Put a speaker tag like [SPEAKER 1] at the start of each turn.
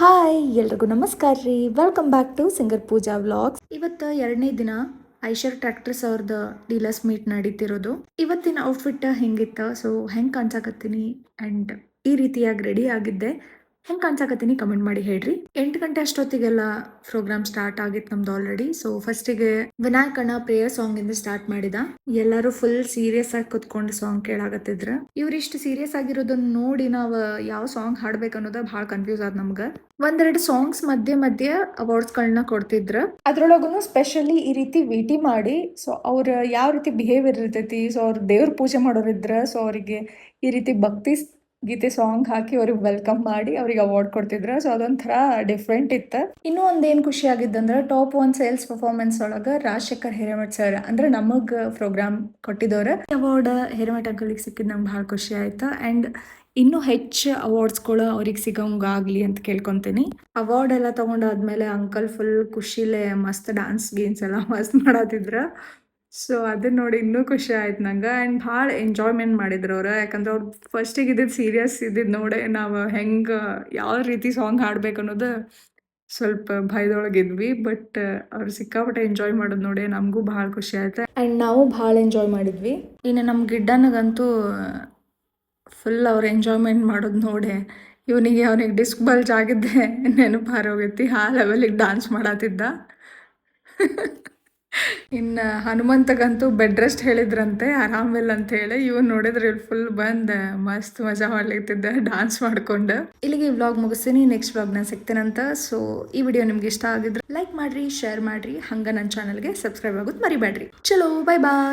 [SPEAKER 1] Hi ಎಲ್ರಿಗೂ ನಮಸ್ಕಾರ ರೀ. Welcome back to singer Pooja vlogs. ಇವತ್ತು 2ನೇ ದಿನ ಐಶರ್ ಟ್ರ್ಯಾಕ್ಟರ್ಸ್ ಅವ್ರದ್ದು ಡೀಲರ್ಸ್ ಮೀಟ್ ನಡೀತಿರೋದು. ಇವತ್ತಿನ ಔಟ್ಫಿಟ್ ಹೆಂಗಿತ್ತ, ಸೊ ಹೆಂಗೆ ಕಾಣ್ಸಾಕತ್ತೀನಿ ಆ್ಯಂಡ್ ಈ ರೀತಿಯಾಗಿ ರೆಡಿ ಆಗಿದ್ದೆ, ಹೆಂಗೆ ಕಾಣ್ಸಾಕತ್ತೀನಿ ಕಮೆಂಟ್ ಮಾಡಿ ಹೇಳ್ರಿ. 8 ಗಂಟೆ ಅಷ್ಟೊತ್ತಿಗೆಲ್ಲ ಪ್ರೋಗ್ರಾಮ್ ಸ್ಟಾರ್ಟ್ ಆಗಿತ್ತು ನಮ್ದು ಆಲ್ರೆಡಿ. ಸೊ ಫಸ್ಟಿಗೆ ವಿನಾಯಕಣ್ಣ ಪ್ರೇಯರ್ ಸಾಂಗ್ ಇಂದ ಸ್ಟಾರ್ಟ್ ಮಾಡಿದ. ಎಲ್ಲರೂ ಫುಲ್ ಸೀರಿಯಸ್ ಆಗಿ ಕುತ್ಕೊಂಡು ಸಾಂಗ್ ಕೇಳಾಕತ್ತಿದ್ರ. ಇವ್ರಿಷ್ಟು ಸೀರಿಯಸ್ ಆಗಿರೋದನ್ನ ನೋಡಿ ನಾವು ಯಾವ ಸಾಂಗ್ ಹಾಡ್ಬೇಕು ಅನ್ನೋದ ಭಾಳ ಕನ್ಫ್ಯೂಸ್ ಆದ್ ನಮ್ಗೆ. ಒಂದೆರಡು ಸಾಂಗ್ಸ್ ಮಧ್ಯೆ ಅವಾರ್ಡ್ಸ್ಗಳನ್ನ ಕೊಡ್ತಿದ್ರ. ಅದ್ರೊಳಗೂ ಸ್ಪೆಷಲಿ ಈ ರೀತಿ ವಿಟಿ ಮಾಡಿ, ಸೊ ಅವ್ರ ಯಾವ ರೀತಿ ಬಿಹೇವಿಯರ್ ಇರ್ತೈತಿ, ಸೊ ಅವ್ರ ದೇವ್ರ ಪೂಜೆ ಮಾಡೋರಿದ್ರ, ಸೊ ಅವರಿಗೆ ಈ ರೀತಿ ಭಕ್ತಿ ಗೀತೆ ಸಾಂಗ್ ಹಾಕಿ ಅವ್ರಿಗೆ ವೆಲ್ಕಮ್ ಮಾಡಿ ಅವ್ರಿಗೆ ಅವಾರ್ಡ್ ಕೊಡ್ತಿದ್ರ. ಸೊ ಅದೊಂಥರ ಡಿಫ್ರೆಂಟ್ ಇತ್ತು. ಇನ್ನೂ ಒಂದೇನು ಖುಷಿ ಆಗಿದ್ದಂದ್ರೆ ಟಾಪ್ 1 ಸೇಲ್ಸ್ ಪರ್ಫಾರ್ಮೆನ್ಸ್ ಒಳಗೆ ರಾಜಶೇಖರ್ ಹಿರೇಮಠ್ ಸರ್ ಅಂದ್ರೆ ನಮಗ್ ಪ್ರೋಗ್ರಾಮ್ ಕೊಟ್ಟಿದ್ದವ್ರ ಅವಾರ್ಡ್ ಹಿರೇಮಠ್ ಅಂಕಲ್ಗೆ ಸಿಕ್ಕಿದ್ ನಂಗೆ ಭಾಳ ಖುಷಿ ಆಯ್ತು. ಆ್ಯಂಡ್ ಇನ್ನೂ ಹೆಚ್ಚು ಅವಾರ್ಡ್ಸ್ಗಳು ಅವ್ರಿಗೆ ಸಿಗೋಂಗಾಗ್ಲಿ ಅಂತ ಕೇಳ್ಕೊತೀನಿ. ಅವಾರ್ಡ್ ಎಲ್ಲ ತಗೊಂಡಾದ್ಮೇಲೆ ಅಂಕಲ್ ಫುಲ್ ಖುಷಿಲೇ ಮಸ್ತ್ ಡ್ಯಾನ್ಸ್ ಗೇಮ್ಸ್ ಎಲ್ಲ ಮಸ್ತ್ ಮಾಡತ್ತಿದ್ರ. ಸೊ ಅದನ್ನ ನೋಡಿ ಇನ್ನೂ ಖುಷಿ ಆಯ್ತು ನಂಗೆ. ಆ್ಯಂಡ್ ಭಾಳ ಎಂಜಾಯ್ಮೆಂಟ್ ಮಾಡಿದ್ರು ಅವ್ರು. ಯಾಕಂದ್ರೆ ಅವ್ರು ಫಸ್ಟಿಗೆ ಇದ್ದಿದ್ದು ಸೀರಿಯಸ್ ಇದ್ದಿದ್ದು ನೋಡೇ ನಾವು ಹೆಂಗೆ ಯಾವ ರೀತಿ ಸಾಂಗ್ ಹಾಡ್ಬೇಕು ಅನ್ನೋದು ಸ್ವಲ್ಪ ಭಯದೊಳಗಿದ್ವಿ. ಬಟ್ ಅವ್ರು ಸಿಕ್ಕಾಪಟ್ಟೆ ಎಂಜಾಯ್ ಮಾಡೋದು ನೋಡಿ ನಮಗೂ ಭಾಳ ಖುಷಿ ಆಯ್ತು. ಆ್ಯಂಡ್ ನಾವು ಭಾಳ ಎಂಜಾಯ್ ಮಾಡಿದ್ವಿ. ಇನ್ನು ನಮ್ಮ ಗಿಡ್ಡನಿಗಂತೂ ಫುಲ್ ಅವ್ರು ಎಂಜಾಯ್ಮೆಂಟ್ ಮಾಡೋದು ನೋಡಿ ಅವನಿಗೆ ಡಿಸ್ಕ್ ಬಲ್ಜ್ ಆಗಿದ್ದೆ ನೆನಪು ಹಾರೋಗೈತಿ. ಆ ಲೆವೆಲಿಗೆ ಡ್ಯಾನ್ಸ್ ಮಾಡತ್ತಿದ್ದ. ಇನ್ನು ಹನುಮಂತಗಂತೂ ಬೆಡ್ ರೆಸ್ಟ್ ಹೇಳಿದ್ರಂತೆ, ಆರಾಮಿಲ್ಲ ಅಂತ ಹೇಳಿ. ಇವನ್ ನೋಡಿದ್ರೆ ಫುಲ್ ಬಂದು ಮಸ್ತ್ ಮಜಾ ಮಾಡ್ಲಿಕ್ತಿದ್ದ ಡ್ಯಾನ್ಸ್ ಮಾಡ್ಕೊಂಡು. ಇಲ್ಲಿಗೆ ಈ ವ್ಲಾಗ್ ಮುಗಿಸ್ತೀನಿ. ನೆಕ್ಸ್ಟ್ ವ್ಲಾಗ್ನ ಸಿಗ್ತೇನಂತ. ಸೊ ಈ ವಿಡಿಯೋ ನಿಮ್ಗೆ ಇಷ್ಟ ಆಗಿದ್ರೆ ಲೈಕ್ ಮಾಡ್ರಿ, ಶೇರ್ ಮಾಡ್ರಿ, ಹಂಗ ನನ್ನ ಚಾನಲ್ಗೆ ಸಬ್ಸ್ಕ್ರೈಬ್ ಆಗೋದು ಮರಿಬೇಡ್ರಿ. ಚಲೋ, ಬೈ ಬಾಯ್.